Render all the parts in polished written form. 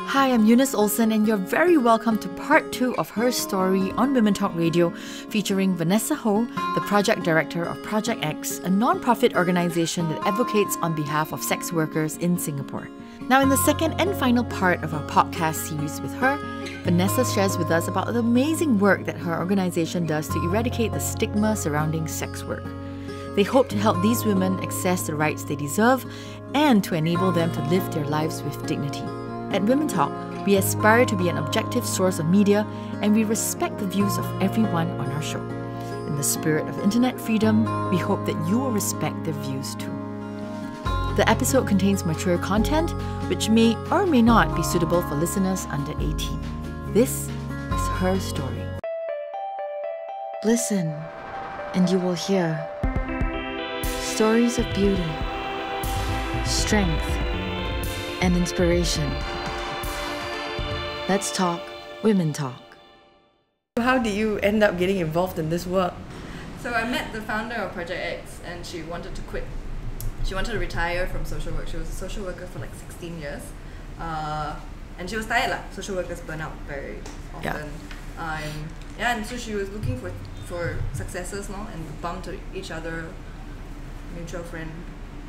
Hi, I'm Eunice Olsen, and you're very welcome to part 2 of her story on WomenTalk Radio, featuring Vanessa Ho, the project director of Project X, a non-profit organization that advocates on behalf of sex workers in Singapore. Now, in the second and final part of our podcast series with her, Vanessa shares with us about the amazing work that her organization does to eradicate the stigma surrounding sex work. They hope to help these women access the rights they deserve and to enable them to live their lives with dignity. At WomenTalk, we aspire to be an objective source of media, and we respect the views of everyone on our show. In the spirit of internet freedom, we hope that you will respect their views too. The episode contains mature content, which may or may not be suitable for listeners under 18. This is her story. Listen, and you will hear stories of beauty, strength, and inspiration. Let's talk Women Talk. How did you end up getting involved in this work? So I met the founder of Project X, and she wanted to quit. She wanted to retire from social work. She was a social worker for like 16 years. And she was tired lah. Social workers burn out very often. And so she was looking for successors, no? And bumped to each other, mutual friend.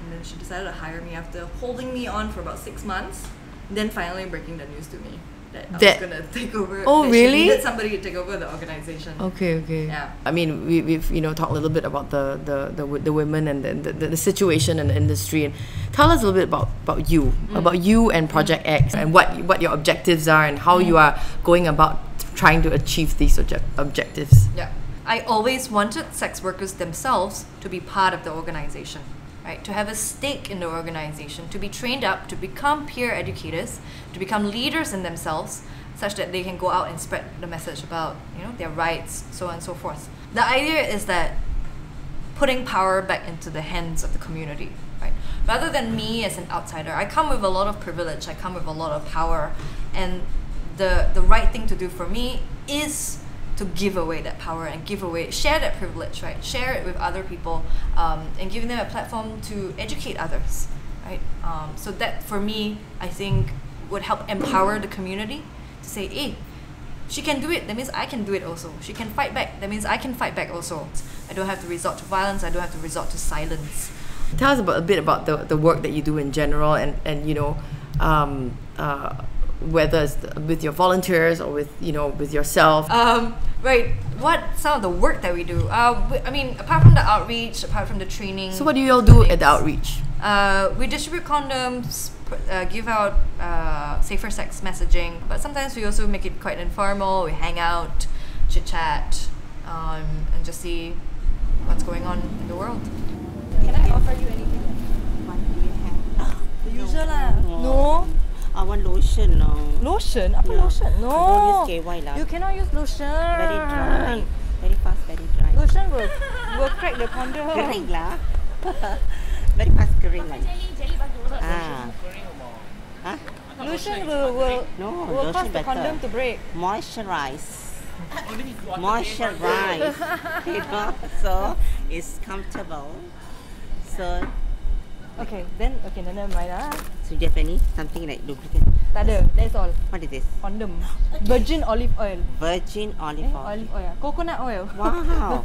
And then she decided to hire me after holding me on for about 6 months. Then finally breaking the news to me that I was going to take over. Oh, really? She needed somebody to take over the organization. Okay. Yeah. I mean, we've talked a little bit about the women and the situation in the industry. And tell us a little bit about you and Project X, and what your objectives are and how you are going about trying to achieve these objectives. Yeah. I always wanted sex workers themselves to be part of the organization. Right, to have a stake in the organization, to be trained up, to become peer educators, to become leaders in themselves, such that they can go out and spread the message about their rights, so on and so forth. The idea is that putting power back into the hands of the community, right? Rather than me as an outsider, I come with a lot of privilege, I come with a lot of power, and the right thing to do for me is to give away that power and share that privilege, right? Share it with other people, and giving them a platform to educate others, right? So that for me, I think would help empower the community to say, hey, she can do it, that means I can do it also. She can fight back, that means I can fight back also. I don't have to resort to violence, I don't have to resort to silence. Tell us a bit about the work that you do in general, and whether it's with your volunteers or with yourself. Right, what some of the work that we do? I mean, apart from the outreach, apart from the training. So what do you all do at the outreach? We distribute condoms, give out safer sex messaging, but sometimes we also make it quite informal. We hang out, chit chat, and just see what's going on in the world. Can I offer you anything? What do you have? The usual lah. No. I want lotion, no. Lotion? Apa lotion? No. Don't use KY lah. You cannot use lotion. Very dry. Very fast, very dry. Lotion will crack the condom. Kering lah. Very fast kering lah. Lotion will lotion cause the better. condom to break. Moisturize. Moisturize. So it's comfortable. So Okay, then never mind lah. So do you have something like lubricant? Tak ada, that's all. What is this? Condom. Virgin olive oil. Virgin olive oil. Olive oil. Coconut oil. Wow.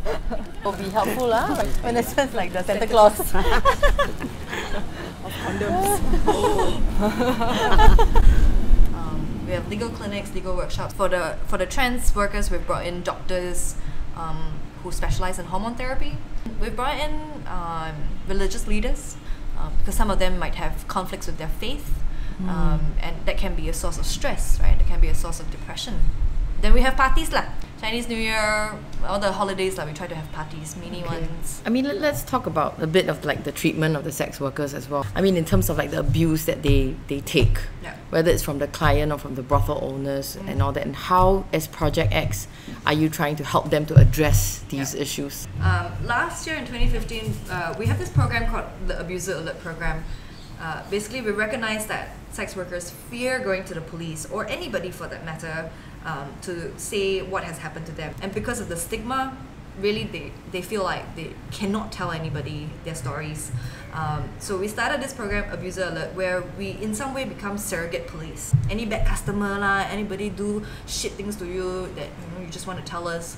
Will be helpful like when it says like the Santa Claus of condoms. We have legal clinics, legal workshops. For the trans workers, we've brought in doctors who specialize in hormone therapy. We've brought in religious leaders because some of them might have conflicts with their faith, and that can be a source of stress, right? That can be a source of depression. Then we have parties lah. Chinese New Year, all the holidays we try to have parties, mini ones. I mean, let's talk about a bit of like the treatment of the sex workers as well. I mean, in terms of like the abuse that they take, whether it's from the client or from the brothel owners and all that, and how, as Project X, are you trying to help them to address these issues? Last year in 2015, we have this program called the Abuser Alert Program. Basically, we recognize that sex workers fear going to the police, or anybody for that matter, to say what has happened to them. And because of the stigma really they feel like they cannot tell anybody their stories. So we started this program, Abuser Alert, where we in some way become surrogate police. Any bad customer lah, anybody do shit things to you that you just want to tell us,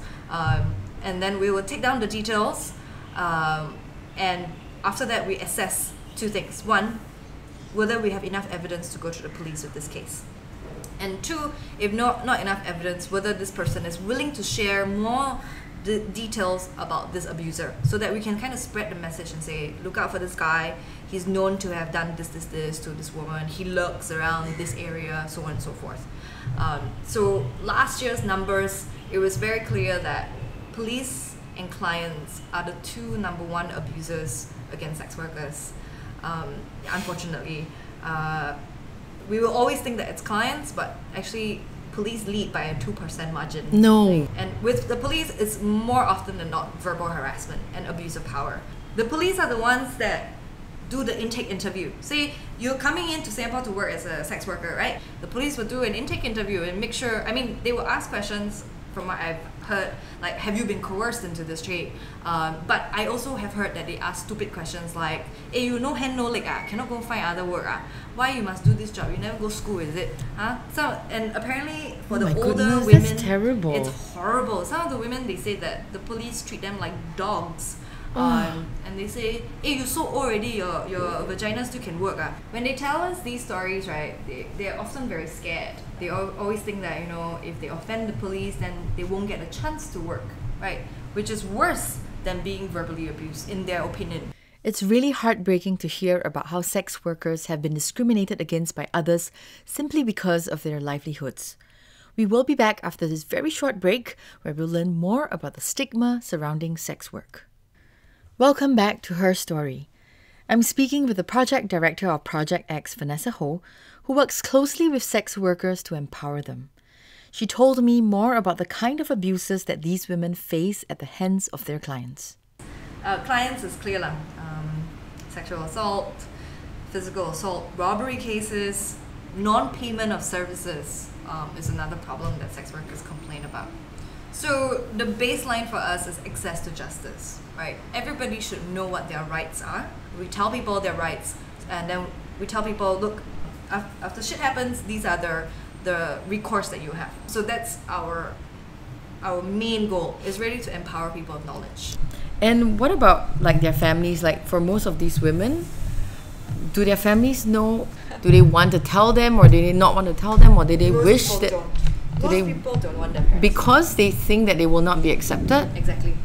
and then we will take down the details, and after that we assess two things. One, whether we have enough evidence to go to the police with this case. And two, if not enough evidence, whether this person is willing to share more details about this abuser, so that we can kind of spread the message and say, look out for this guy, he's known to have done this to this woman, he lurks around this area, so on and so forth. So last year's numbers, it was very clear that police and clients are the two number one abusers against sex workers. Unfortunately, we will always think that it's clients, but actually police lead by a 2% margin. No. And with the police, it's more often than not verbal harassment and abuse of power. The police are the ones that do the intake interview. Say you're coming into Singapore to work as a sex worker, right? The police will do an intake interview and make sure, they will ask questions. From what I've heard, like, have you been coerced into this trade? But I also have heard that they ask stupid questions like, hey, you no hand, no leg, cannot go find other work, why you must do this job? You never go school, is it? So, and apparently for the older women, that's terrible. It's horrible. Some of the women, they say that the police treat them like dogs. And they say, hey, you're so old already, your vagina still can work. When they tell us these stories, right, they're often very scared. They always think that, if they offend the police, then they won't get a chance to work, right? Which is worse than being verbally abused, in their opinion. It's really heartbreaking to hear about how sex workers have been discriminated against by others simply because of their livelihoods. We will be back after this very short break, where we'll learn more about the stigma surrounding sex work. Welcome back to Her Story. I'm speaking with the project director of Project X, Vanessa Ho, who works closely with sex workers to empower them. She told me more about the kind of abuses that these women face at the hands of their clients. Clients is clear lah. Sexual assault, physical assault, robbery cases, non-payment of services is another problem that sex workers complain about. So the baseline for us is access to justice, right? Everybody should know what their rights are. We tell people their rights, and then we tell people, look, after shit happens, these are the recourse that you have. So that's our main goal, is really to empower people with knowledge. And what about their families? Like, for most of these women, do their families know? Do they want to tell them, or do they not want to tell them, or do they wish that? Most people don't want their parents. Because they think that they will not be accepted? Exactly.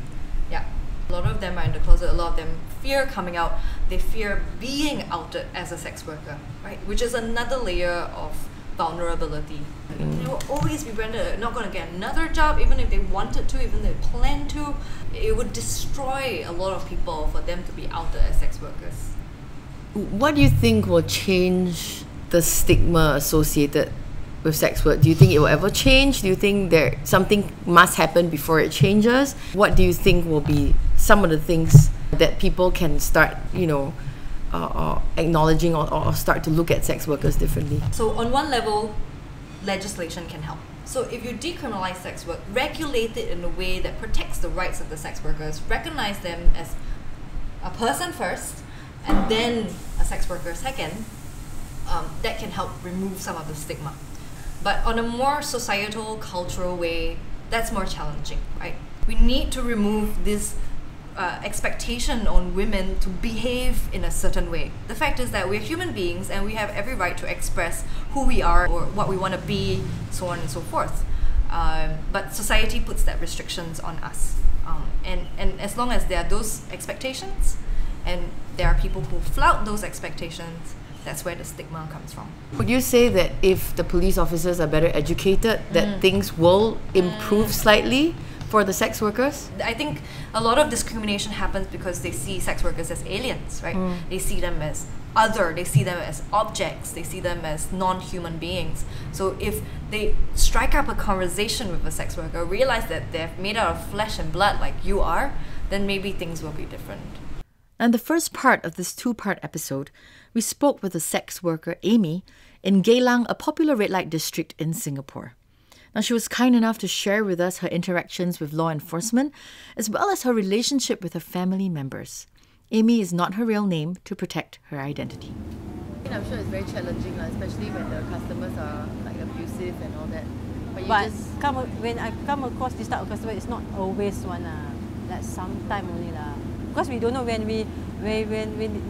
Yeah. A lot of them are in the closet. A lot of them fear coming out. They fear being outed as a sex worker, right? Which is another layer of vulnerability. They will always be branded not going to get another job, even if they wanted to, even if they planned to. It would destroy a lot of people for them to be outed as sex workers. What do you think will change the stigma associated with sex work? Do you think it will ever change? Do you think something must happen before it changes? What do you think will be some of the things that people can start, acknowledging or start to look at sex workers differently? So on one level, legislation can help. So if you decriminalize sex work, regulate it in a way that protects the rights of the sex workers, recognize them as a person first, and then a sex worker second, that can help remove some of the stigma. But on a more societal, cultural way, that's more challenging, right? We need to remove this expectation on women to behave in a certain way. The fact is that we're human beings and we have every right to express who we are or what we want to be, so on and so forth. But society puts that restrictions on us. And as long as there are those expectations, and there are people who flout those expectations, that's where the stigma comes from. Would you say that if the police officers are better educated, that things will improve slightly for the sex workers? I think a lot of discrimination happens because they see sex workers as aliens, right? They see them as other, they see them as objects, they see them as non-human beings. So if they strike up a conversation with a sex worker, realize that they're made out of flesh and blood like you are, then maybe things will be different. And the first part of this two-part episode, we spoke with a sex worker, Amy, in Geylang, a popular red light district in Singapore. Now, she was kind enough to share with us her interactions with law enforcement, as well as her relationship with her family members. Amy is not her real name to protect her identity. I'm sure it's very challenging, especially when the customers are like abusive and all that. But when I come across this type of customer, it's not always one. That's sometime only lah. Because we don't know when we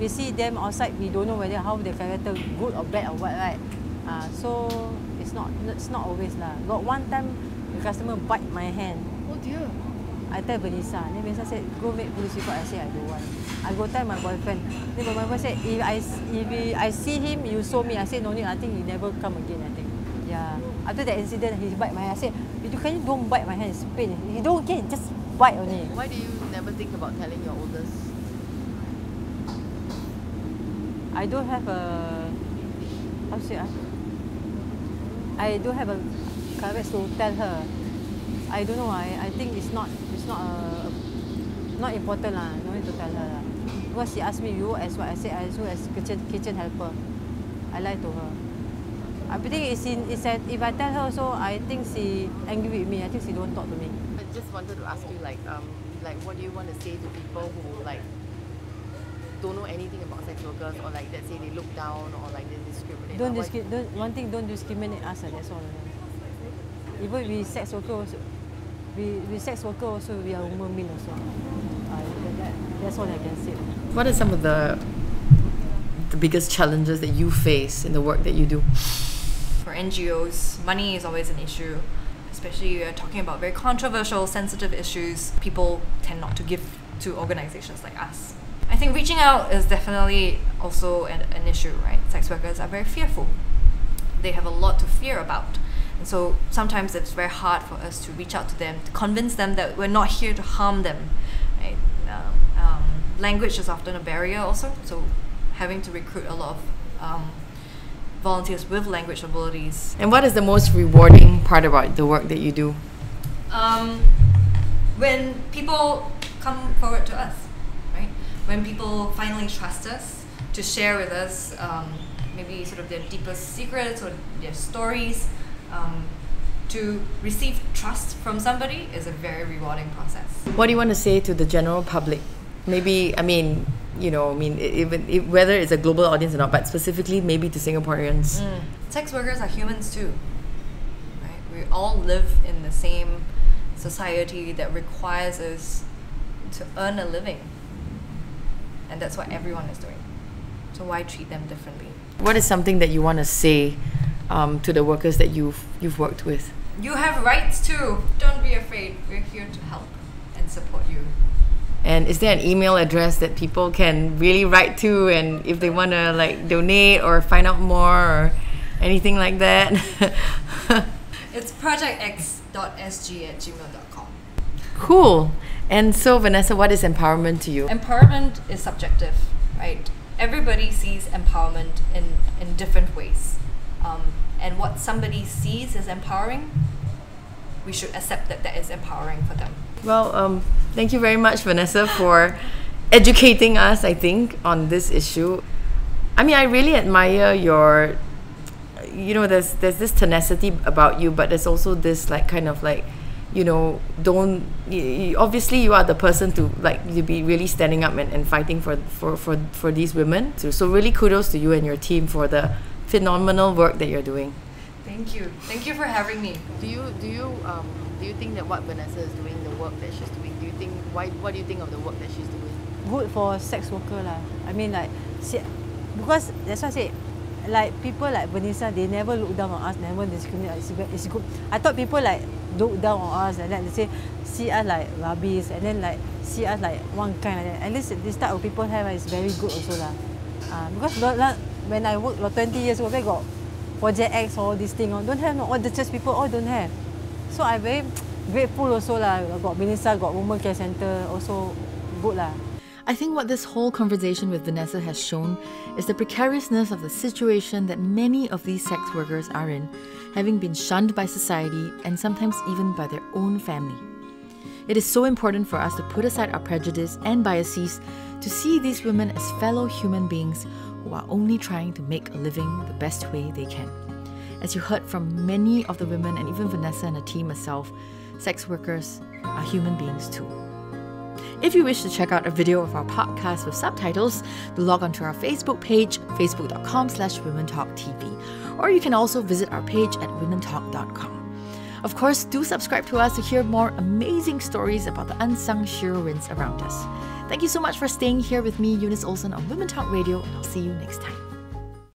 see them outside, we don't know whether how their character good or bad or what, right? So it's not always lah. Got one time the customer bite my hand. Oh dear. I tell Vanessa. Then Vanessa said, go make police report. I say I don't want. I go tell my boyfriend. Then my boyfriend said, if I see him, you saw me. I said no need. I think he never come again. I think. Yeah. After that incident, he bite my hand. I said, can you don't bite my hand? It's pain. You don't get, just bite only. Why do you never think about telling your oldest? I don't have a, how to say, I don't have a courage to tell her. I don't know. I think it's not important lah. No need to tell her lah. Because she asked me, you as what? I said I work as kitchen helper. I lied to her. I think it's that if I tell her so, I think she angry with me. I think she don't talk to me. I just wanted to ask you like what do you want to say to people who like don't know anything about sex workers, or like let's say they look down or like they discriminate? Don't discriminate us. That's all. Even we sex worker also, we sex worker also, we are human being also. That's all I can say. What are some of the biggest challenges that you face in the work that you do? For NGOs, money is always an issue, especially you're talking about very controversial, sensitive issues. People tend not to give to organizations like us. I think reaching out is definitely also an issue, right? Sex workers are very fearful. They have a lot to fear about. And so sometimes it's very hard for us to reach out to them, to convince them that we're not here to harm them. Right? Language is often a barrier also, so having to recruit a lot of volunteers with language abilities. And what is the most rewarding part about the work that you do? When people come forward to us, right? When people finally trust us to share with us maybe sort of their deepest secrets or their stories. To receive trust from somebody is a very rewarding process. What do you want to say to the general public? Maybe, even whether it's a global audience or not, but specifically maybe to Singaporeans. Sex workers are humans too, right? We all live in the same society that requires us to earn a living, and that's what everyone is doing. So why treat them differently? What is something that you want to say to the workers that you've worked with? You have rights too. Don't be afraid. We're here to help and support you. And is there an email address that people can really write to, and if they want to like donate or find out more or anything like that? It's projectx.sg@gmail.com. Cool. And so Vanessa, what is empowerment to you? Empowerment is subjective, right? Everybody sees empowerment in different ways. And what somebody sees as empowering, we should accept that is empowering for them. Well, thank you very much, Vanessa, for educating us, I think, on this issue. I mean, I really admire your, there's this tenacity about you, but there's also this obviously you are the person to be really standing up and fighting for these women. So really kudos to you and your team for the phenomenal work that you're doing. Thank you for having me. Do you think that what Vanessa is doing, the work that she's doing, what do you think of the work that she's doing? Good for sex worker lah. I mean because that's why I say, like people like Vanessa, they never look down on us, never discriminate. It's good. I thought people look down on us and then they see us like rubbish and then see us like one kind like that. At least this type of people have is very good also lah. Because when I work 20 years ago, I got Project X, all these things, don't have, all the church people all don't have. So I'm very grateful also lah. Got Vanessa, got Women Care Center, also good lah. I think what this whole conversation with Vanessa has shown is the precariousness of the situation that many of these sex workers are in, having been shunned by society and sometimes even by their own family. It is so important for us to put aside our prejudice and biases to see these women as fellow human beings who are only trying to make a living the best way they can. As you heard from many of the women and even Vanessa and the team herself, sex workers are human beings too. If you wish to check out a video of our podcast with subtitles, do log onto our Facebook page, facebook.com/WomenTalkTV, or you can also visit our page at womentalk.com. Of course, do subscribe to us to hear more amazing stories about the unsung heroines around us. Thank you so much for staying here with me, Eunice Olsen, on Women Talk Radio, and I'll see you next time.